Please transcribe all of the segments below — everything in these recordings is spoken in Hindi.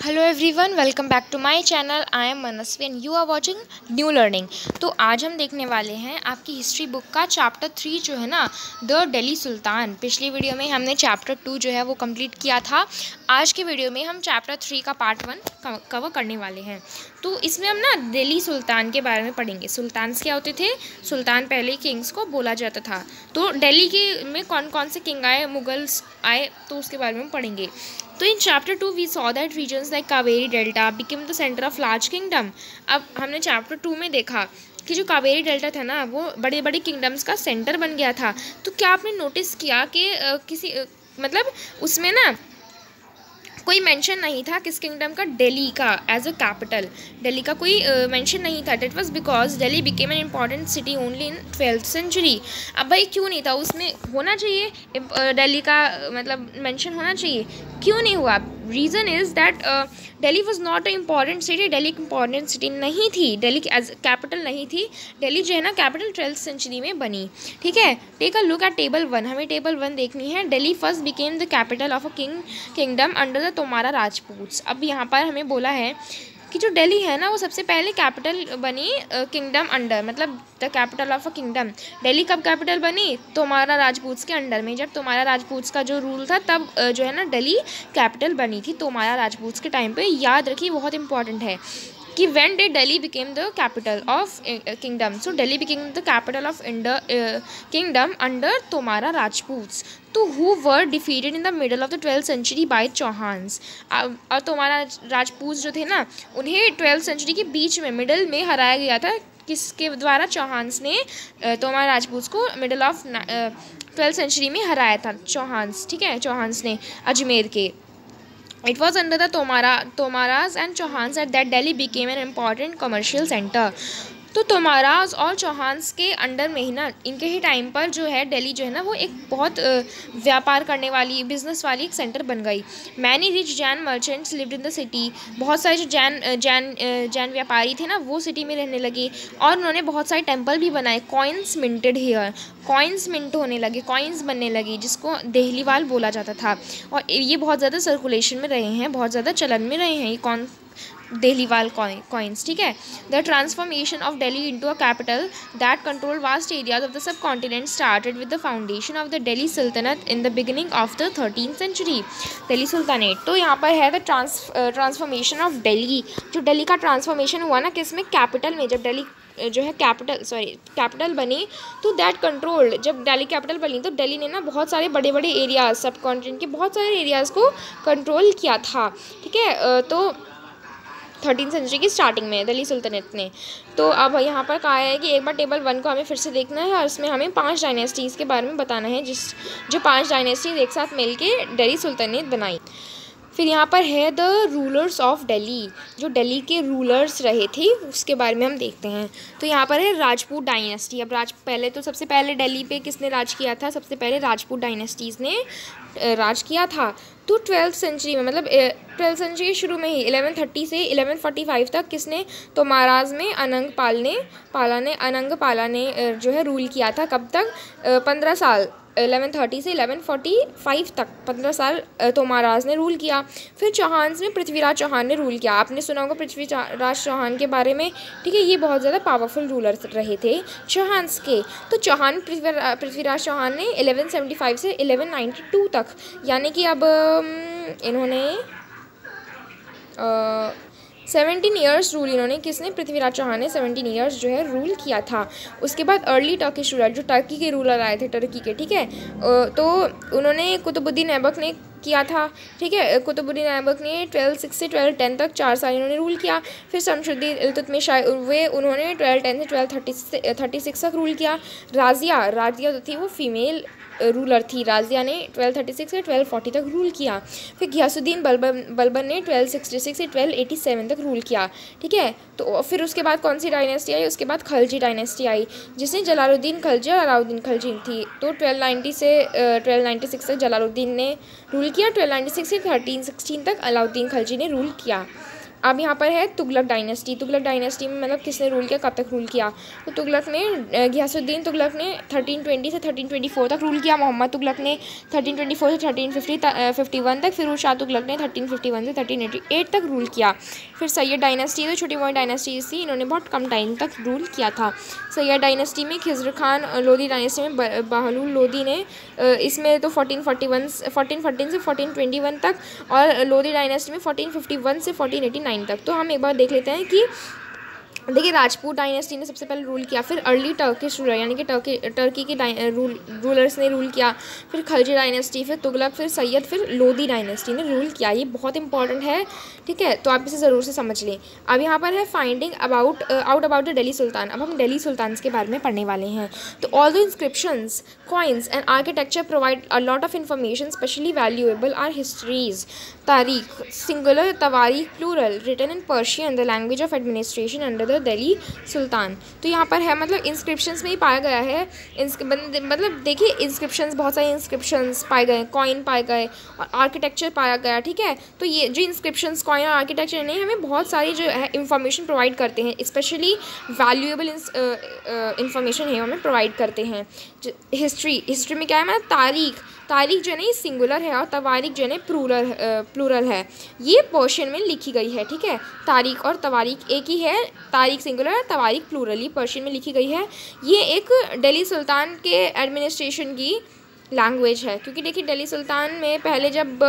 Hello everyone, welcome back to my channel. I am Manasvi and you are watching new learning. तो आज हम देखने वाले हैं आपकी हिस्ट्री बुक का चैप्टर 3 जो है ना, द दिल्ली सुल्तान। पिछली वीडियो में हमने चैप्टर 2 जो है वो कंप्लीट किया था। आज के वीडियो में हम चैप्टर 3 का पार्ट 1 कवर करने वाले हैं। तो इसमें हम ना दिल्ली सुल्तान के बारे में पढ़ेंगे। सुल्तान क्या होते थे? सुल्तान पहले किंग्स को बोला जाता था। तो दिल्ली के में कौन कौन से किंग आए, मुगल्स आए, तो उसके बारे में पढ़ेंगे। तो in chapter 2 we saw that regions like Kaveri delta became the centre of large kingdom. अब हमने चैप्टर 2 में देखा कि जो कावेरी डेल्टा था ना, वो बड़े बड़े किंगडम्स का सेंटर बन गया था। तो क्या आपने नोटिस किया कि मतलब उसमें ना कोई मेंशन नहीं था किस किंगडम का, दिल्ली का एज अ कैपिटल। दिल्ली का कोई मेंशन नहीं था। That was because Delhi became an important city only in 12th century. अब भाई क्यों नहीं था? उसमें होना चाहिए दिल्ली का मतलब मेंशन होना चाहिए, क्यों नहीं हुआ? Reason is that Delhi was not a important city. Delhi एक इम्पॉर्टेंट सिटी नहीं थी, दिल्ली एज कैपिटल नहीं थी। दिल्ली जो है ना कैपिटल 12th सेंचुरी में बनी। ठीक है, take a look at table 1। हमें टेबल 1 देखनी है। Delhi first became the capital of a kingdom under the Tomara Rajputs. अब यहाँ पर हमें बोला है कि जो दिल्ली है ना, वो सबसे पहले कैपिटल बनी किंगडम अंडर, मतलब the capital of a kingdom. Delhi कब कैपिटल बनी? तोमारा राजपूत्स के अंडर में। जब तोमारा राजपूत्स का जो रूल था तब जो है ना दिल्ली कैपिटल बनी थी, तोमारा राजपूत्स के टाइम पे। याद रखिए, बहुत इंपॉर्टेंट है कि when did Delhi became the capital of kingdom? So Delhi became the capital of kingdom under Tomara Rajputs. तो who were defeated in the middle of the 12th century by Chauhans? और तोमारा राजपूत जो थे ना, उन्हें 12th सेंचुरी के बीच में, मिडल में हराया गया था। किसके द्वारा? चौहान्स ने तोमारा राजपूत को मिडल ऑफ 12th सेंचुरी में हराया था। चौहान्स, ठीक है, चौहान्स ने अजमेर के। It was under the Tomaras and Chauhans that Delhi became an important commercial center. तो तोमाराज और चौहान्स के अंडर में ही ना, इनके ही टाइम पर जो है दिल्ली जो है ना, वो एक बहुत व्यापार करने वाली, बिजनेस वाली एक सेंटर बन गई। Many rich Jain merchants lived in the city. बहुत सारे जो जैन व्यापारी थे ना, वो सिटी में रहने लगे। और उन्होंने बहुत सारे टेम्पल भी बनाए। Coins minted here, coins mint होने लगे, कॉइन्स बनने लगी, जिसको देहलीवाल बोला जाता था। और ये बहुत ज़्यादा सर्कुलेशन में रहे हैं, बहुत ज़्यादा चलन में रहे हैं ये देहलीवाल कॉइन्स। ठीक है, the transformation of Delhi into a capital that control vast areas of the subcontinent started with the foundation of the Delhi Sultanat in the beginning of the 13th century, Delhi Sultanate. तो यहाँ पर है द ट्रांसफॉर्मेशन ऑफ दिल्ली। जो दिल्ली का ट्रांसफॉर्मेशन हुआ ना, किस में? कैपिटल में। जब दिल्ली जो है कैपिटल बनी, तो दैट कंट्रोल्ड, जब दिल्ली कैपिटल बनी तो दिल्ली ने ना बहुत सारे बड़े बड़े एरियाज, सब कॉन्टिनेंट के बहुत सारे एरियाज़ को कंट्रोल किया था। ठीक है, तो 13th सेंचुरी की स्टार्टिंग में दिल्ली सुल्तनत ने। तो अब यहाँ पर कहा है कि एक बार टेबल 1 को हमें फिर से देखना है, और इसमें हमें 5 डायनेस्टीज़ के बारे में बताना है, जो 5 डायनेस्टीज एक साथ मिलके दिल्ली सुल्तनत बनाई। फिर यहाँ पर है द रूलर्स ऑफ दिल्ली, जो दिल्ली के रूलर्स रहे थे उसके बारे में हम देखते हैं। तो यहाँ पर है राजपूत डायनेस्टी। अब पहले तो सबसे पहले दिल्ली पे किसने राज किया था? सबसे पहले राजपूत डायनेस्टीज़ ने राज किया था। तो 12th सेंचुरी में, मतलब 12th सेंचुरी के शुरू में ही 1130 से 1145 तक किसने? तो महाराज में अनंग पाला ने जो है रूल किया था। कब तक? 15 साल, 1130 से 1145 तक 15 साल तोमाराज ने रूल किया। फिर चौहान्स में पृथ्वीराज चौहान ने रूल किया। आपने सुना होगा पृथ्वीराज चौहान के बारे में। ठीक है, ये बहुत ज़्यादा पावरफुल रूलर रहे थे चौहान्स के। तो पृथ्वीराज चौहान ने 1175 से 1192 तक, यानी कि अब इन्होंने 17 ईयर्स रूल, इन्होंने, किसने? पृथ्वीराज चौहान ने 17 ईयर्स जो है रूल किया था। उसके बाद अर्ली टर्किश रूलर, जो टर्की के रूलर आए थे, टर्की के, ठीक है, तो उन्होंने कुतुबुद्दीन ऐबक ने किया था। ठीक है, कुतुबुद्दीन ऐबक ने 1206 से 1210 तक 4 साल इन्होंने रूल किया। फिर शमशुद्दीन इल्तुतमिश वे, उन्होंने 1210 से 1236 तक रूल किया। राजिया जो थी वो फीमेल रूलर थी। राजिया ने 1236 से 1240 तक रूल किया। फिर घियासुद्दीन बलबन ने 1266 से 1287 तक रूल किया। ठीक है, तो फिर उसके बाद कौन सी डायनेस्टी आई? उसके बाद खलजी डायनेस्टी आई, जिसने जलालुद्दीन खलजी और अलाउद्दीन खलजी थी। तो 1290 से 1296 तक जलालुद्दीन ने रूल किया। 1296 से 1316 तक अलाउद्दीन खलजी ने रूल किया। अब यहाँ पर है तुगलक डायनेस्टी। तुगलक डायनेस्टी में मतलब किसने रूल किया, कब तक रूल किया? तो तुगलक ने घियासुद्दीन तुगलक ने 1320 से 1324 तक रूल किया। मोहम्मद तुगलक ने 1324 से 1351 तक। फिरोज शाह तुगलक ने 1351 से 1388 तक रूल किया। फिर सैयद डायनेस्टी तो छोटी मोटी डायनेस्टीज थी, इन्होंने बहुत कम टाइम तक रूल किया था। सैयद डायनेस्टी में खिज़र खान, लोधी डायनेस्टी में बहलूल लोधी ने, इसमें तो 1414 से 1421 तक, और लोधी डायनेस्टी में 1451 से 1489 तक। तो हम एक बार देख लेते हैं कि देखिए राजपूत डायनेस्टी ने सबसे पहले रूल किया, फिर अर्ली टर्किश रूलर यानी कि टर्की के रूलर्स ने रूल किया, फिर खलजी डायनेस्टी, फिर तुगलक, फिर सैयद, फिर लोधी डायनेस्टी ने रूल किया। ये बहुत इंपॉर्टेंट है, ठीक है, तो आप इसे ज़रूर से समझ लें। अब यहाँ पर है finding out about the Delhi sultan. अब हम दिल्ली सुल्तान के बारे में पढ़ने वाले हैं। तो all the inscriptions, coins and architecture provide a lot of information especially valuable are histories. Tarikh singular, tawarikh plural, written in Persian, the language of administration under the Delhi sultan. तो यहाँ पर है मतलब इंस्क्रिप्शंस में ही पाया गया है। मतलब देखिए इंस्क्रिप्शंस, बहुत सारे इंस्क्रिप्शंस पाए गए, कॉइन पाए गए और आर्किटेक्चर पाया गया, ठीक है। तो ये जो इंस्क्रिप्शंस, कॉइन और आर्किटेक्चर ने हमें बहुत सारी जो है इंफॉर्मेशन प्रोवाइड करते हैं, स्पेशली वैल्यूएबल इंफॉर्मेशन है हमें प्रोवाइड करते हैं। हिस्ट्री में क्या है, मतलब तारीख जो है ना ये सिंगुलर है और तवारीख जो है ना प्लूरल है। ये पर्शियन में लिखी गई है, ठीक है। तारीख और तवारीख एक ही है, तारीख सिंगुलर है, तवारीख प्लूरल, ये पर्शियन में लिखी गई है। ये एक दिल्ली सुल्तान के एडमिनिस्ट्रेशन की लैंग्वेज है, क्योंकि देखिए दिल्ली सुल्तान में पहले जब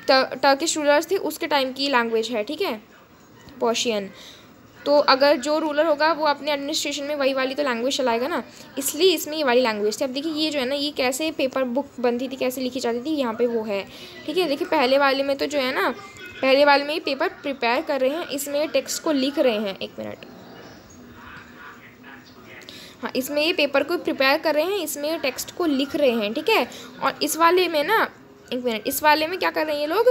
टर्किश रूलर्स थे उसके टाइम की लैंग्वेज है, ठीक है, पर्शियन। तो अगर जो रूलर होगा वो अपने एडमिनिस्ट्रेशन में वही वाली तो लैंग्वेज चलाएगा ना, इसलिए इसमें ये वाली लैंग्वेज थी। अब देखिए ये जो है ना ये कैसे पेपर बुक बनती थी, कैसे लिखी जाती थी, यहाँ पे वो है, ठीक है। देखिए पहले वाले में तो जो है ना, पहले वाले में ये पेपर प्रिपेयर कर रहे हैं, इसमें टेक्स्ट को लिख रहे हैं। एक मिनट, हाँ, इसमें ये पेपर को प्रिपेयर कर रहे हैं, इसमें टेक्स्ट को लिख रहे हैं, ठीक है। और इस वाले में ना, एक मिनट, इस वाले में क्या कर रहे हैं ये लोग,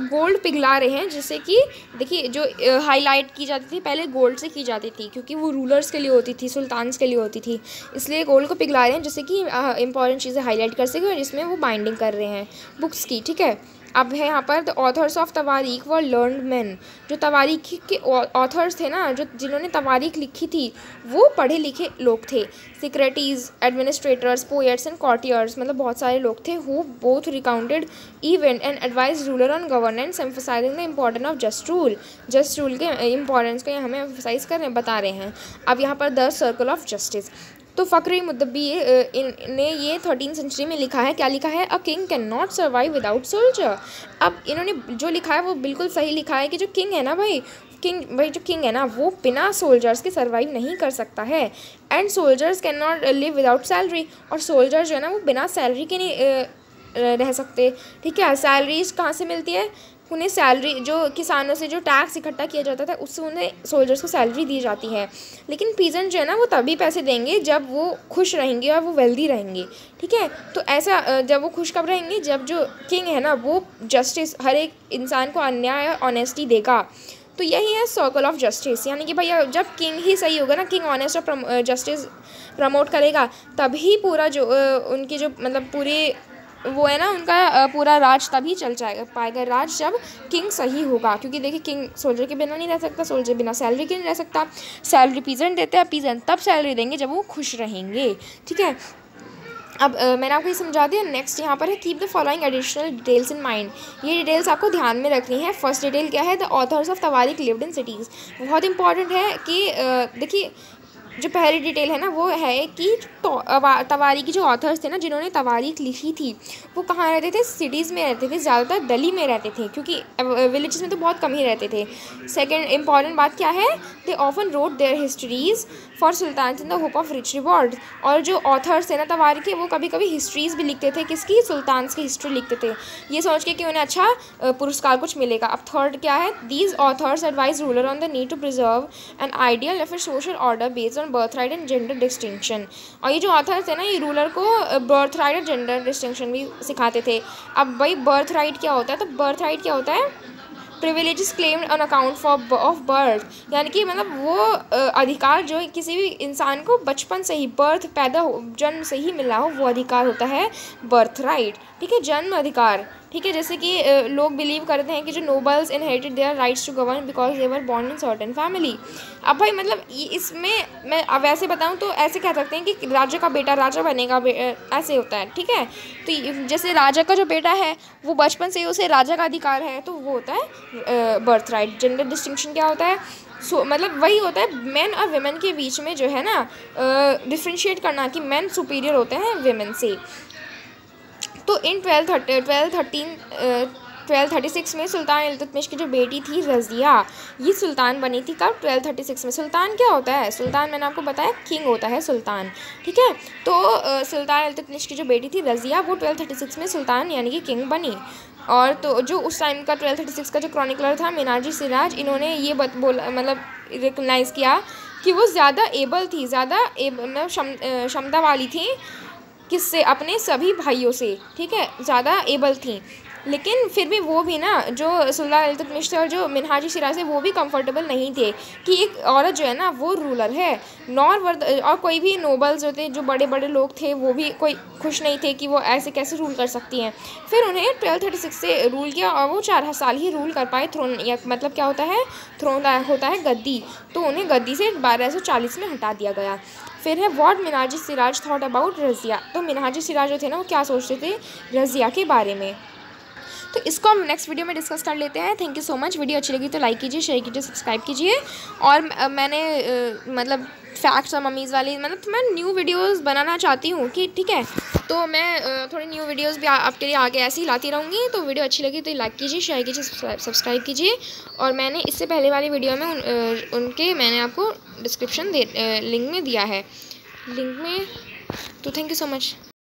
गोल्ड पिघला रहे हैं, जिससे कि देखिए जो हाईलाइट की जाती थी पहले गोल्ड से की जाती थी, क्योंकि वो रूलर्स के लिए होती थी, सुल्तान्स के लिए होती थी, इसलिए गोल्ड को पिघला रहे हैं जिससे कि इंपॉर्टेंट चीज़ें हाईलाइट कर सकें, और इसमें वो बाइंडिंग कर रहे हैं बुक्स की, ठीक है। अब है यहाँ पर the authors of tawarikh were learned man. जो तवारीख के ऑथर्स थे ना, जो जिन्होंने तवारीख लिखी थी वो पढ़े लिखे लोग थे। सिक्रेटरीज, एडमिनिस्ट्रेटर्स, पोएट्स एंड कॉर्टियर्स, मतलब बहुत सारे लोग थे। Who both recounted event and advise ruler on governance, emphasising the importance of just rule. Just rule के इम्पोर्टेंस को हमें एम्फोसाइज कर रहे हैं, बता रहे हैं। अब यहाँ पर द सर्कल ऑफ जस्टिस, तो फ़क्र मुदब्बी ने ये 13वीं सेंचुरी में लिखा है। क्या लिखा है, a king can not survive without soldier. अब इन्होंने जो लिखा है वो बिल्कुल सही लिखा है कि जो किंग है ना भाई, जो किंग है ना वो बिना सोल्जर्स के सर्वाइव नहीं कर सकता है। And soldiers can not live without salary, और सोल्जर जो है ना वो बिना सैलरी के नहीं रह सकते, ठीक है। सैलरीज कहाँ से मिलती है, उन्हें सैलरी, जो किसानों से जो टैक्स इकट्ठा किया जाता था उससे उन्हें सोल्जर्स को सैलरी दी जाती है। लेकिन पीजेंट जो है ना वो तभी पैसे देंगे जब वो खुश रहेंगे और वो वेल्दी रहेंगे, ठीक है। तो ऐसा जब वो खुश कब रहेंगे, जब जो किंग है ना वो जस्टिस, हर एक इंसान को अन्याय और ऑनेस्टी देगा। तो यही है सर्कल ऑफ जस्टिस, यानी कि भैया जब किंग ही सही होगा ना, किंग ऑनेस्ट और जस्टिस प्रमोट करेगा, तभी पूरा जो उनकी जो मतलब पूरी वो है ना उनका पूरा राज तभी चल जाएगा पाएगा राज जब किंग सही होगा। क्योंकि देखिए किंग सोल्जर के बिना नहीं रह सकता, सोल्जर बिना सैलरी के नहीं रह सकता। सैलरी पीजेंट देते हैं, पीजेंट तब सैलरी देंगे जब वो खुश रहेंगे, ठीक है। अब मैंने आपको ये समझा दिया। नेक्स्ट यहाँ पर है keep the following additional details in mind. ये डिटेल्स आपको ध्यान में रखनी है। फर्स्ट डिटेल क्या है, the authors of tawarikh lived in cities. बहुत इंपॉर्टेंट है कि देखिए जो पहली डिटेल है ना वो है कि तवारीख की जो ऑथर्स थे ना जिन्होंने तवारीख लिखी थी वो कहाँ रहते थे, सिटीज़ में रहते थे, ज़्यादातर दिल्ली में रहते थे, क्योंकि विलेजेस में तो बहुत कम ही रहते थे। सेकंड इंपॉर्टेंट बात क्या है, they often wrote their histories for sultan in the hope of rich reward. और जो ऑथर्स थे ना तवारीख के वो कभी कभी हिस्ट्रीज़ भी लिखते थे, किसकी, सुल्तान्स की हिस्ट्री लिखते थे, ये सोच के कि उन्हें अच्छा पुरस्कार कुछ मिलेगा। अब थर्ड क्या है, these authors advise ruler on the need to preserve an ideal फिर social order based on birthright and gender distinction. और ये जो ऑथर्स थे ना ये रूलर को बर्थ राइट और जेंडर डिस्टिंक्शन भी सिखाते थे। अब भाई बर्थ राइट क्या होता है, तो बर्थ राइट क्या होता है, privileges claimed on account of birth, यानी कि मतलब वो अधिकार जो किसी भी इंसान को बचपन से ही जन्म से ही मिला हो वो अधिकार होता है बर्थ राइट, ठीक है, जन्म अधिकार, ठीक है। जैसे कि लोग बिलीव करते हैं कि जो nobles inherited their rights to govern because they were born in certain family. अब भाई मतलब इसमें मैं अब ऐसे बताऊं तो ऐसे कह सकते हैं कि राजा का बेटा राजा बनेगा, ऐसे होता है। ठीक है, तो जैसे राजा का जो बेटा है वो बचपन से ही उसे राजा का अधिकार है, तो वो होता है बर्थ राइट। जेंडर डिस्टिंक्शन क्या होता है? मतलब वही होता है मेन और वेमेन के बीच में जो है ना डिफ्रेंशिएट करना कि मेन सुपीरियर होते हैं वेमेन से। तो इन 1236 में सुल्तान इल्तुतमिश की जो बेटी थी रज़िया, ये सुल्तान बनी थी कब? 1236 में। सुल्तान क्या होता है? सुल्तान मैंने आपको बताया किंग होता है सुल्तान। ठीक है, तो सुल्तान इल्तुतमिश की जो बेटी थी रज़िया वो 1236 में सुल्तान यानी कि किंग बनी। और तो जो उस टाइम का 1236 का जो क्रॉनिकलर था मिन्हाज सिराज, इन्होंने ये बोला मतलब रिकग्नाइज़ किया कि वो ज़्यादा एबल थी, ज़्यादा क्षमता वाली थी किससे? अपने सभी भाइयों से। ठीक है, ज़्यादा एबल थी। लेकिन फिर भी वो भी ना जो सुल्तान इल्तुतमिश थे और जो मिन्हाज सिराज थे वो भी कंफर्टेबल नहीं थे कि एक औरत जो है ना वो रूलर है। और कोई भी नोबल्स जो थे, जो बड़े बड़े लोग थे, वो भी कोई खुश नहीं थे कि वो ऐसे कैसे रूल कर सकती हैं। फिर उन्हें 1236 से रूल किया और वो 4 साल ही रूल कर पाए। थ्रोन या मतलब क्या होता है? थ्रोन होता है गद्दी, तो उन्हें गद्दी से 1240 में हटा दिया गया। फिर है what Minhaj Siraj thought about Razia. तो मिन्हाज सिराज जो थे ना वो क्या सोचते थे रज़िया के बारे में, तो इसको हम नेक्स्ट वीडियो में डिस्कस कर लेते हैं। Thank you so much. Video अच्छी लगी तो लाइक कीजिए, शेयर कीजिए, सब्सक्राइब कीजिए। और मैंने मतलब फैक्ट्स और मम्मीज़ वाली मतलब मैं न्यू वीडियोस बनाना चाहती हूँ कि ठीक है, तो मैं थोड़ी न्यू वीडियोस भी आपके लिए आगे ऐसे ही लाती रहूँगी। तो वीडियो अच्छी लगी तो लाइक कीजिए, शेयर कीजिए, सब्सक्राइब कीजिए। और मैंने इससे पहले वाली वीडियो में उनके मैंने आपको डिस्क्रिप्शन लिंक में दिया है, लिंक में। तो थैंक यू सो मच।